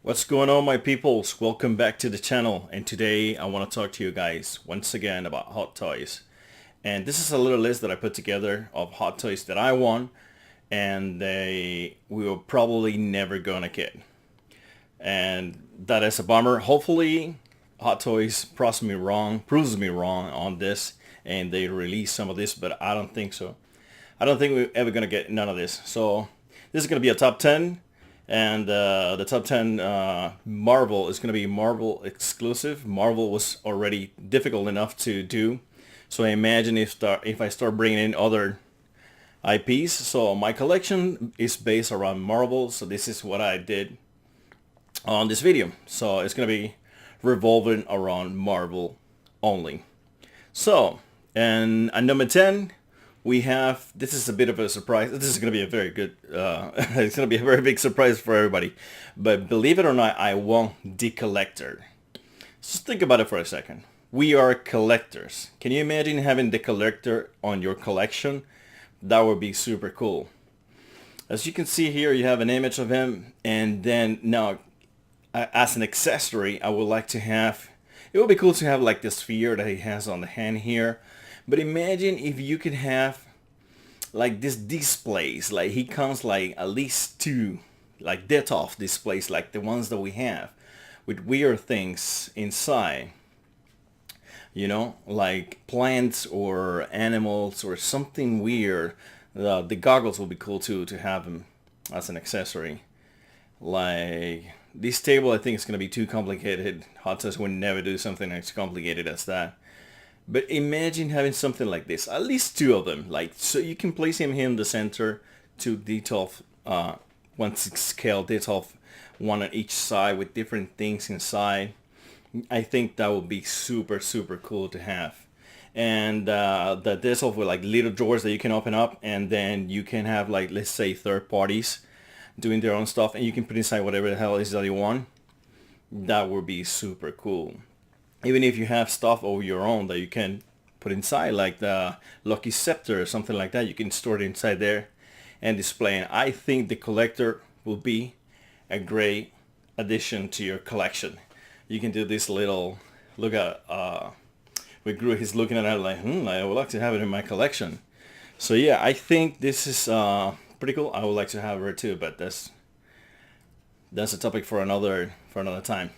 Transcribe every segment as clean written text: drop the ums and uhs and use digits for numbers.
What's going on, my peoples? Welcome back to the channel, and today I want to talk to you guys once again about hot toys. And this is a little list that I put together of hot toys that I want and we were probably never gonna get. And that is a bummer. Hopefully Hot Toys proves me wrong on this, and they release some of this, but I don't think so. I don't think we're ever gonna get none of this. So this is gonna be a top 10, and the top 10 Marvel is gonna be Marvel exclusive. Marvel was already difficult enough to do, so I imagine if I start bringing in other IPs. So my collection is based around Marvel, so this is what I did on this video. So it's gonna be revolving around Marvel only. So, and at number 10, we have, this is a bit of a surprise. This is going to be a very good, it's going to be a very big surprise for everybody. But believe it or not, I want the collector. Just think about it for a second. We are collectors. Can you imagine having the collector on your collection? That would be super cool. As you can see here, you have an image of him. And then now, as an accessory, I would like to have, it would be cool to have like the sphere that he has on the hand here. But imagine if you could have like this displays, like he comes like at least two like Detolf displays like the ones that we have with weird things inside, you know, like plants or animals or something weird. The goggles will be cool too, to have them as an accessory. Like this table, I think it's going to be too complicated. Hot Toys would never do something as complicated as that. But imagine having something like this, at least two of them, like, so you can place him here in the center, two Detolf, 1/6 scale Detolf, one on each side with different things inside. I think that would be super, super cool to have. And the Detolf with like little drawers that you can open up, and then you can have like, let's say, third parties doing their own stuff, and you can put inside whatever the hell is that you want. That would be super cool. Even if you have stuff over your own that you can put inside, like the Lucky Scepter or something like that, you can store it inside there and display it. I think the collector will be a great addition to your collection. You can do this little, look at, with Gru, he's looking at it like, I would like to have it in my collection. So yeah, I think this is pretty cool. I would like to have her too, but that's a topic for another time.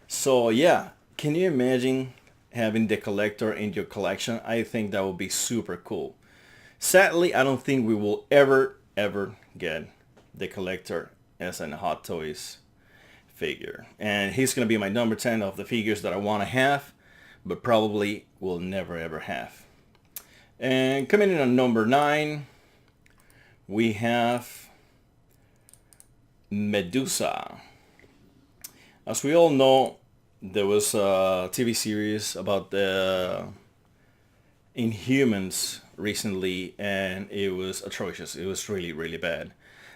So yeah. Can you imagine having the collector in your collection? I think that would be super cool. Sadly, I don't think we will ever get the collector as a Hot Toys figure. And he's going to be my number 10 of the figures that I want to have, but probably will never ever have. And coming in at number 9, we have Medusa. As we all know, there was a TV series about the Inhumans recently, and it was atrocious. It was really, really bad.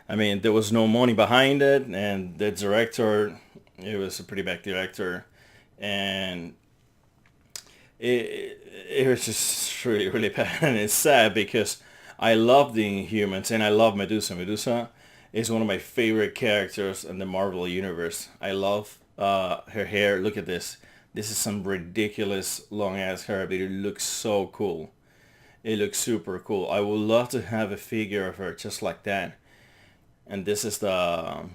I mean, there was no money behind it, and the director, it was a pretty bad director, and it was just really, really bad. And it's sad because I love the Inhumans, and I love Medusa. Medusa is one of my favorite characters in the Marvel Universe. I love her hair. Look at this. This is some ridiculous long ass hair, but it looks so cool. It looks super cool. I would love to have a figure of her just like that. And this is the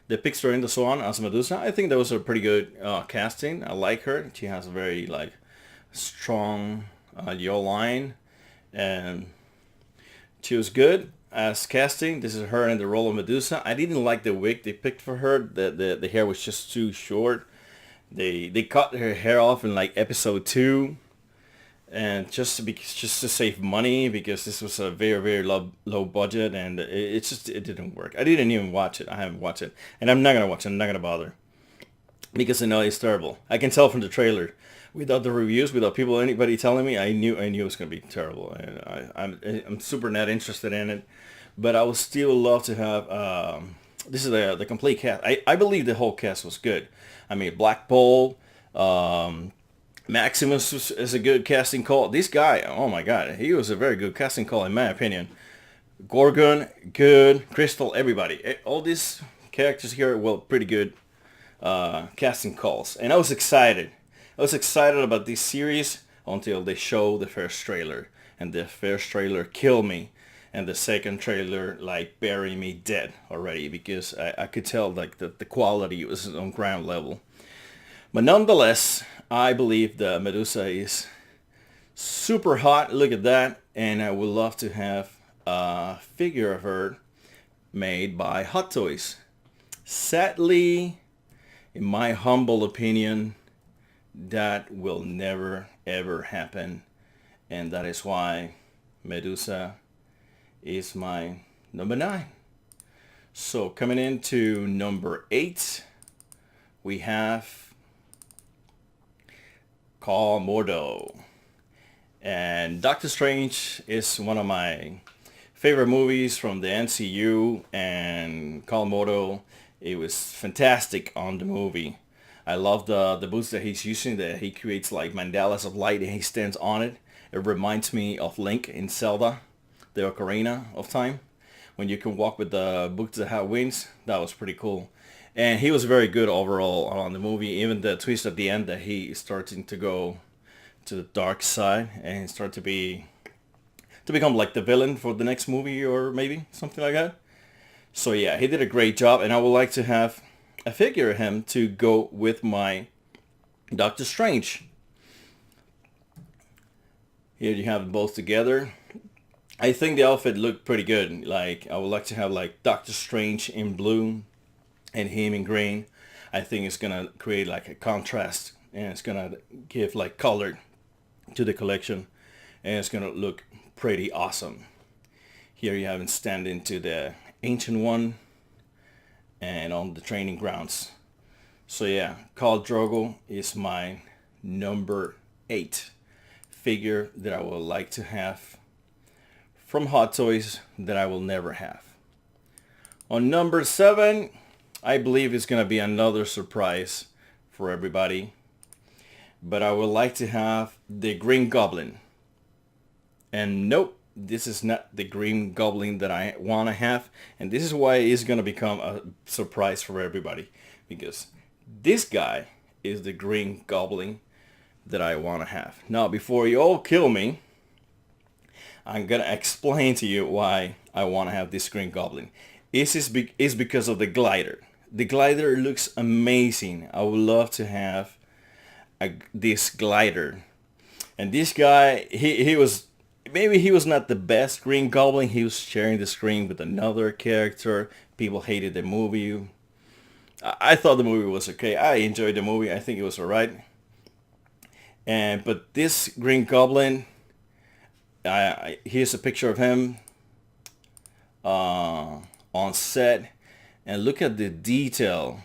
picture in the Swan as Medusa. I think that was a pretty good casting. I like her. She has a very like strong jawline, and she was good as casting. This is her in the role of Medusa. I didn't like the wig they picked for her. The hair was just too short. They cut her hair off in like episode 2, and just to save money, because this was a very low budget, and it didn't work. I didn't even watch it. I haven't watched it, and I'm not gonna watch it. I'm not gonna bother, because I know it's terrible. I can tell from the trailer. Without the reviews, without anybody telling me, I knew it was gonna be terrible, and I'm super not interested in it. But I would still love to have. This is the complete cast. I believe the whole cast was good. I mean, Black Bolt, Maximus is a good casting call. This guy, oh my god, he was a very good casting call in my opinion. Gorgon, good. Crystal, everybody. All these characters here, well, pretty good casting calls. And I was excited. I was excited about this series until they showed the first trailer. And the first trailer killed me. And the second trailer like buried me dead already, because I could tell like the quality was on ground level. But nonetheless, I believe the Medusa is super hot. Look at that. And I would love to have a figure of her made by Hot Toys. Sadly, in my humble opinion, that will never ever happen. And that is why Medusa is my number 9. So coming into number 8, we have Komodo. And Doctor Strange is one of my favorite movies from the MCU, and Komodo, it was fantastic on the movie. I love the boots that he's using, that he creates like mandalas of light and he stands on it. It reminds me of Link in Zelda, the Ocarina of Time, when you can walk with the boots that have wings. That was pretty cool. And he was very good overall on the movie. Even the twist at the end that he is starting to go to the dark side and start to become like the villain for the next movie, or maybe something like that. So yeah, he did a great job, and I would like to have a figure of him to go with my Doctor Strange. Here you have them both together. I think the outfit looked pretty good. Like, I would like to have like Doctor Strange in blue and him in green. I think it's gonna create like a contrast, and it's gonna give like color to the collection, and it's gonna look pretty awesome. Here you have him standing to the Ancient One and on the training grounds. So yeah, Khal Drogo is my number 8 figure that I would like to have from Hot Toys that I will never have. On number 7, I believe it's gonna be another surprise for everybody, but I would like to have the Green Goblin. And nope, this is not the Green Goblin that I want to have, and this is why it's gonna become a surprise for everybody, because this guy is the Green Goblin that I want to have. Now, before you all kill me, I'm gonna explain to you why I want to have this Green Goblin. It's because of the glider. The glider looks amazing. I would love to have this glider. And this guy, he was, maybe he was not the best Green Goblin. He was sharing the screen with another character. People hated the movie. I thought the movie was okay. I enjoyed the movie. I think it was alright. But this Green Goblin, here's a picture of him on set, and look at the detail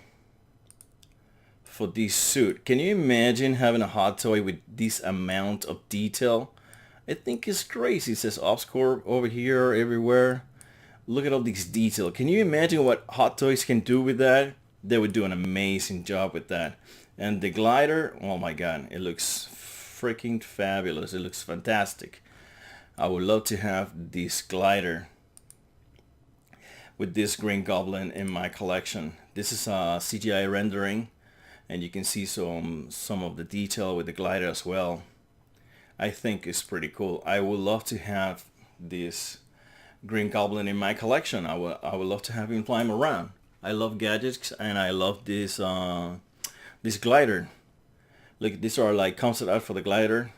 for this suit. Can you imagine having a hot toy with this amount of detail? I think it's crazy. It says Oscorp over here, everywhere. Look at all these detail. Can you imagine what Hot Toys can do with that? They would do an amazing job with that. And the glider, oh my god, it looks freaking fabulous. It looks fantastic. I would love to have this glider with this Green Goblin in my collection. This is a CGI rendering, and you can see some of the detail with the glider as well. I think it's pretty cool. I would love to have this Green Goblin in my collection. I would love to have him flying around. I love gadgets, and I love this this glider. Look, these are like concept art for the glider.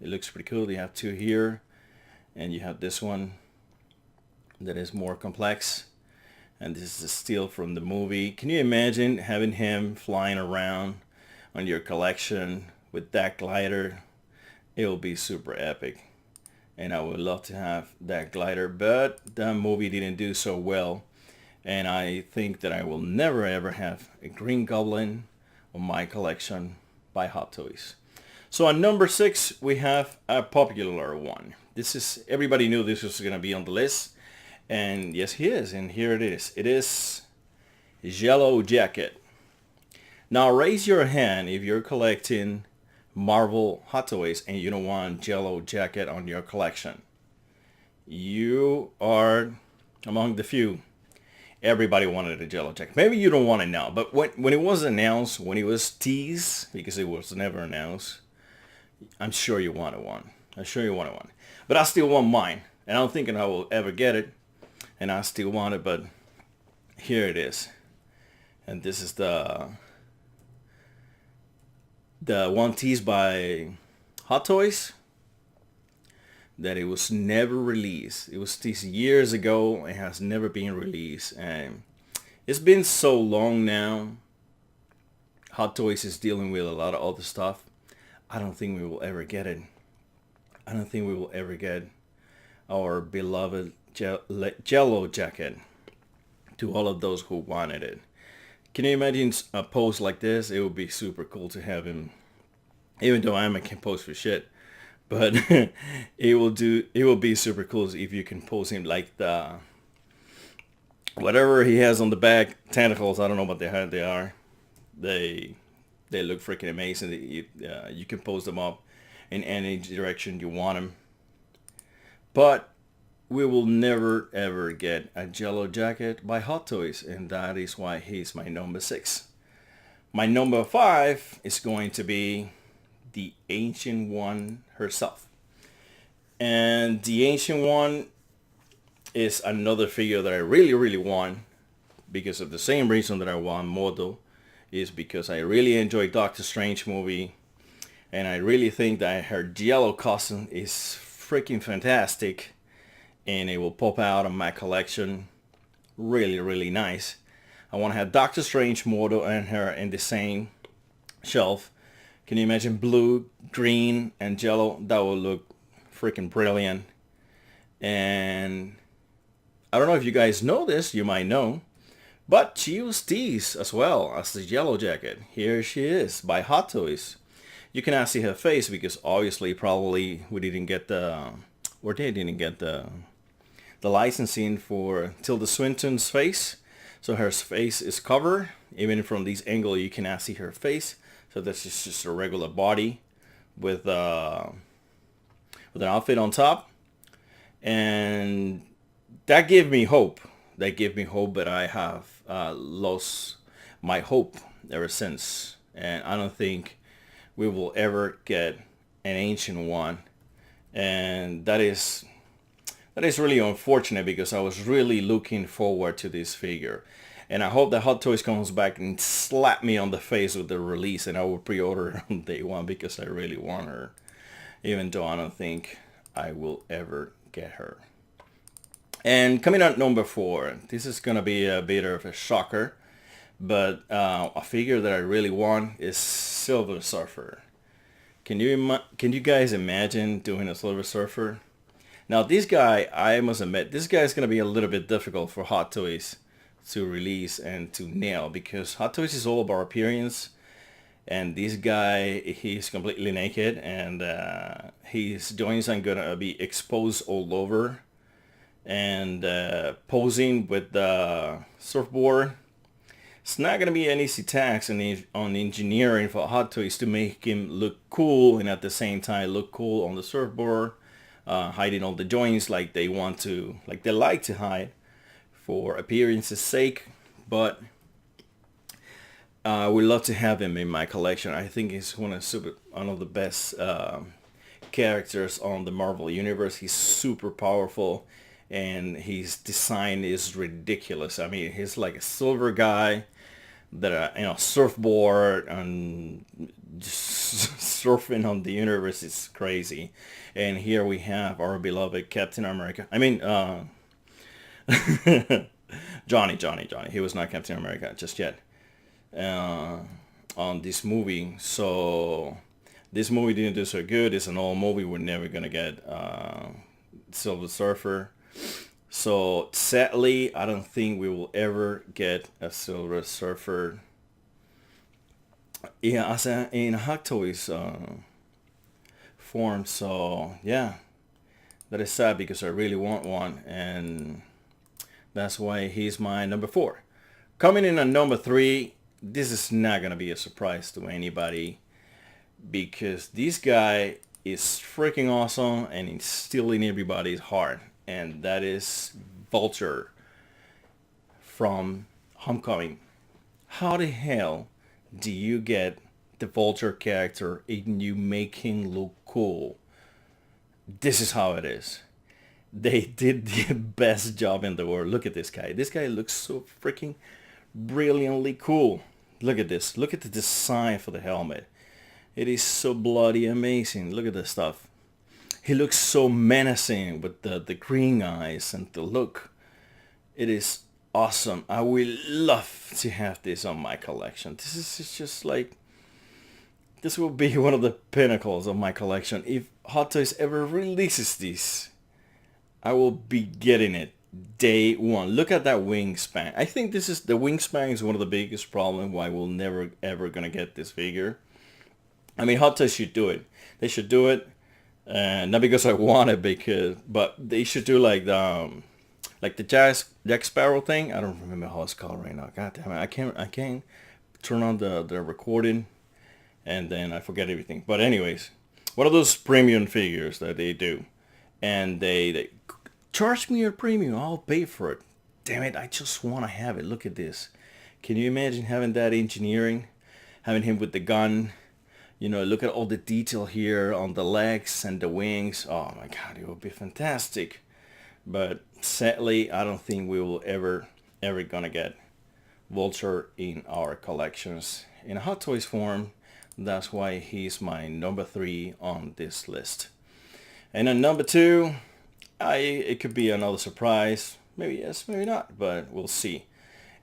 It looks pretty cool. You have 2 here, and you have this one that is more complex. And this is a steal from the movie. Can you imagine having him flying around on your collection with that glider? It will be super epic. And I would love to have that glider, but that movie didn't do so well. And I think that I will never ever have a Green Goblin on my collection by Hot Toys. So on number 6, we have a popular one. This is, everybody knew this was going to be on the list. And yes, he is. And here it is. It is Yellow Jacket. Now raise your hand if you're collecting Marvel Hot Toys and you don't want Yellow Jacket on your collection. You are among the few. Everybody wanted a Jello jacket. Maybe you don't want it now, but when it was announced, when it was teased, because it was never announced, I'm sure you wanted one. I'm sure you wanted one. But I still want mine, and I'm thinking I will ever get it, and I still want it, but here it is. And this is the one teased by Hot Toys, that it was never released. It was teased years ago and has never been released. And it's been so long now. Hot Toys is dealing with a lot of other stuff. I don't think we will ever get it. I don't think we will ever get our beloved Jello jacket to all of those who wanted it. Can you imagine a pose like this? It would be super cool to have him, even though I can't pose for shit. But it will be super cool if you can pose him like the whatever he has on the back, tentacles. I don't know what they are. They look freaking amazing. You can pose them up in any direction you want them. But we will never ever get a Jello jacket by Hot Toys, and that is why he's my number 6. My number 5 is going to be the Ancient One herself. And the Ancient One is another figure that I really want, because of the same reason that I want Modo, is because I really enjoy Doctor Strange movie, and I really think that her yellow costume is freaking fantastic, and it will pop out of my collection really nice. I want to have Doctor Strange, Modo, and her in the same shelf. Can you imagine blue, green, and yellow? That will look freaking brilliant. And I don't know if you guys know this, you might know, but she was teased as well as the Jello jacket. Here she is by Hot Toys. You cannot see her face because obviously probably we didn't get the, or they didn't get the licensing for Tilda Swinton's face. So her face is covered. Even from this angle you cannot see her face. So this is just a regular body with an outfit on top. And that gave me hope. That gave me hope, but I have lost my hope ever since. And I don't think we will ever get an Ancient One. And that is really unfortunate, because I was really looking forward to this figure. And I hope that Hot Toys comes back and slap me on the face with the release, and I will pre-order it on day one, because I really want her. Even though I don't think I will ever get her. And coming out number 4, this is going to be a bit of a shocker, but a figure that I really want is Silver Surfer. Can you guys imagine doing a Silver Surfer? Now this guy, I must admit, this guy is going to be a little bit difficult for Hot Toys to release and to nail, because Hot Toys is all about appearance, and this guy, he's completely naked, and his joints are gonna be exposed all over, and posing with the surfboard. It's not gonna be an easy task on engineering for Hot Toys to make him look cool, and at the same time look cool on the surfboard, hiding all the joints like they like to hide for appearance's sake. But I would love to have him in my collection. I think he's one of the best characters on the Marvel Universe. He's super powerful, and his design is ridiculous. I mean, he's like a silver guy that surfboard and just surfing on the universe is crazy. And here we have our beloved Captain America. I mean, Johnny. He was not Captain America just yet on this movie. So this movie didn't do so good. It's an old movie. We're never gonna get Silver Surfer. So sadly, I don't think we will ever get a Silver Surfer. Yeah, in Hot Toys form. So yeah, that is sad, because I really want one, and that's why he's my number 4. Coming in at number 3, this is not gonna be a surprise to anybody, because this guy is freaking awesome and he's still in everybody's heart, and that is Vulture from Homecoming. How the hell do you get the Vulture character and you make him look cool? This is how it is. They did the best job in the world. Look at this guy. This guy looks so freaking brilliantly cool. Look at this. Look at the design for the helmet. It is so bloody amazing. Look at this stuff. He looks so menacing with the green eyes and the look. It is awesome. I would love to have this on my collection. This is just like, this will be one of the pinnacles of my collection. If Hot Toys ever releases this, I will be getting it day one. Look at that wingspan. I think this is, the wingspan is one of the biggest problems why we'll never ever gonna get this figure. I mean, Hot Toys should do it. They should do it, not because I want it, but they should do like the Jack Sparrow thing. I don't remember how it's called right now. God damn it, I can't turn on the recording, and then I forget everything. But anyways, one of those premium figures that they do, and they charge me a premium. I'll pay for it. Damn it, I just want to have it. Look at this. Can you imagine having that engineering, having him with the gun? You know, look at all the detail here on the legs and the wings. Oh my God, it would be fantastic. But sadly, I don't think we will ever gonna get Vulture in our collections in a Hot Toys form. That's why he's my number 3 on this list. And then number 2, it could be another surprise. Maybe yes, maybe not, but we'll see.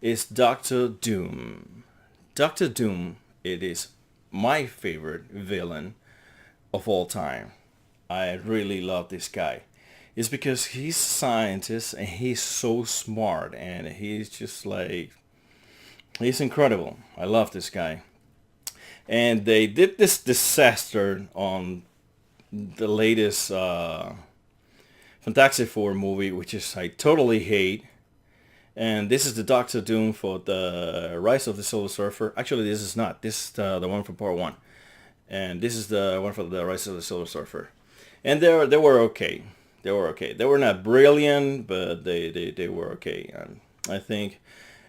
It's Doctor Doom. Doctor Doom, it is my favorite villain of all time. I really love this guy. It's because he's a scientist and he's so smart and he's just like, he's incredible. I love this guy. And they did this disaster on the latest Fantastic Four movie, which is I totally hate. And this is the Doctor Doom for the Rise of the Silver Surfer. Actually, this is not. This is the one from part 1. And this is the one for the Rise of the Silver Surfer. And they were okay. They were okay. They were not brilliant, but they were okay. And I think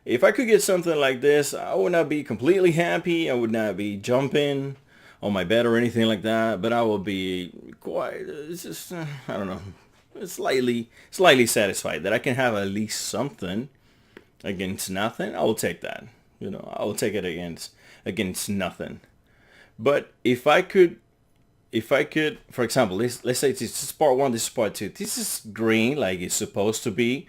if I could get something like this, I would not be completely happy. I would not be jumping on my bed or anything like that. But I will be quite, it's just, I don't know, slightly satisfied that I can have at least something against nothing. I will take that. You know, I will take it against nothing. But if I could, for example, let's say this is part 1, this is part 2. This is green like it's supposed to be,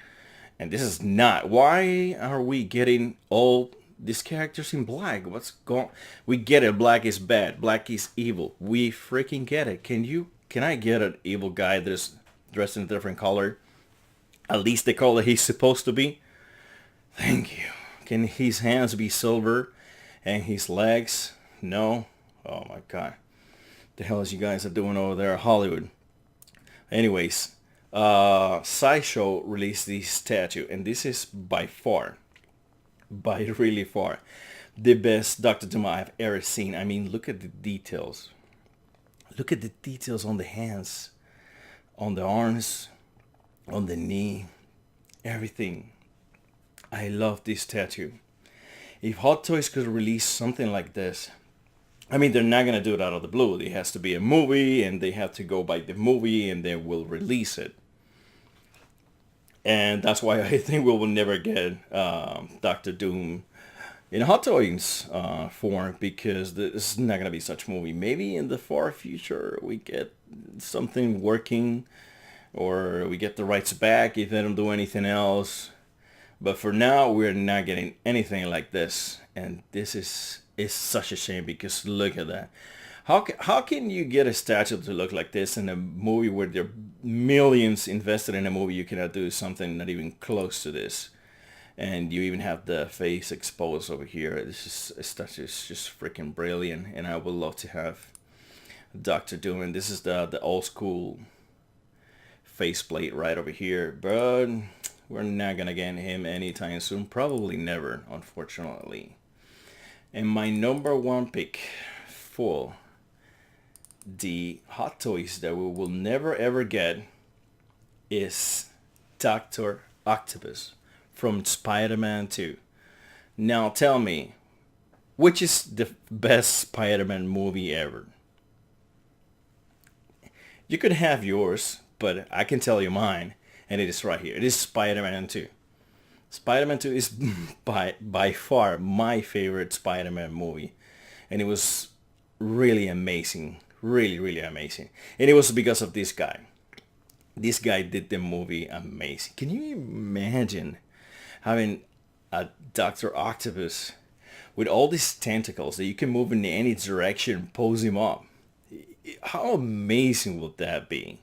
and this is not. Why are we getting all these characters in black? What's going? We get it. Black is bad. Black is evil. We freaking get it. Can I get an evil guy that's dressed in a different color? At least the color he's supposed to be. Thank you. Can his hands be silver and his legs? No. Oh my God. The hell is you guys are doing over there, Hollywood? Anyways, Sideshow released this statue, and this is by really far, the best Dr. Doom I've ever seen. I mean, look at the details. Look at the details on the hands, on the arms, on the knee, everything. I love this statue. If Hot Toys could release something like this, I mean, they're not going to do it out of the blue. It has to be a movie, and they have to go by the movie, and they will release it. And that's why I think we will never get Doctor Doom in Hot Toys form, because this is not going to be such a movie. Maybe in the far future we get something working, or we get the rights back if they don't do anything else. But for now, we're not getting anything like this, and this is such a shame, because look at that. How can you get a statue to look like this in a movie where there are millions invested in a movie? You cannot do something not even close to this, and you even have the face exposed over here. This is just freaking brilliant, and I would love to have Doctor Doom. And this is the old school faceplate right over here, but we're not gonna get him anytime soon. Probably never, unfortunately. And my number 1 pick for the Hot Toys that we will never ever get is Dr. Octopus from Spider-Man 2. Now tell me, which is the best Spider-Man movie ever? You could have yours, but I can tell you mine, and it is right here. It is Spider-Man 2. Spider-Man 2 is by far my favorite Spider-Man movie, and it was really amazing, really amazing. And it was because of this guy. This guy did the movie amazing. Can you imagine having a Dr. Octopus with all these tentacles that you can move in any direction, pose him up? How amazing would that be?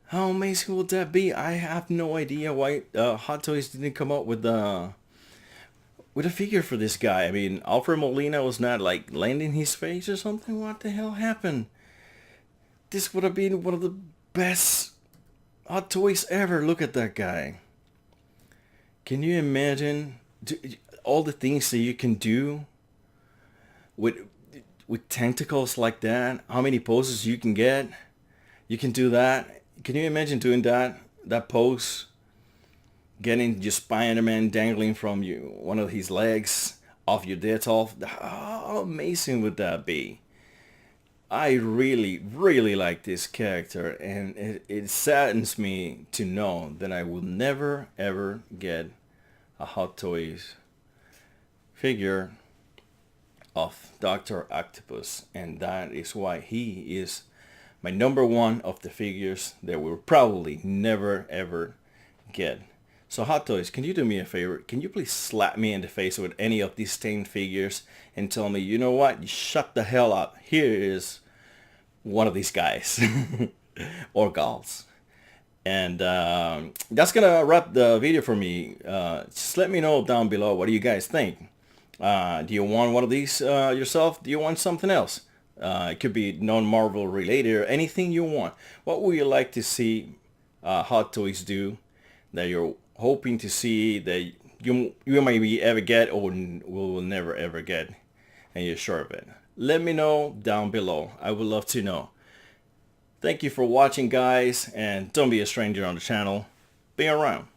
How amazing would that be? I have no idea why Hot Toys didn't come up with a figure for this guy. I mean, Alfred Molina was not like landing his face or something. What the hell happened? This would have been one of the best Hot Toys ever. Look at that guy. Can you imagine all the things that you can do with tentacles like that? How many poses you can get? You can do that. Can you imagine doing that pose? Getting your Spider-Man dangling from one of his legs off your dead off. How amazing would that be? I really like this character, and it saddens me to know that I will never ever get a Hot Toys figure of Dr. Octopus, and that is why he is my number one of the figures that we'll probably never ever get. So Hot Toys, can you do me a favor? Can you please slap me in the face with any of these stained figures and tell me, you know what, you shut the hell up. Here is one of these guys or gals. And that's gonna wrap the video for me. Just let me know down below, what do you guys think? Do you want one of these yourself? Do you want something else? It could be non-Marvel related or anything you want. What would you like to see Hot Toys do that you're hoping to see that you maybe ever get or will never ever get, and you're sure of it? Let me know down below. I would love to know. Thank you for watching, guys, and don't be a stranger on the channel. Be around.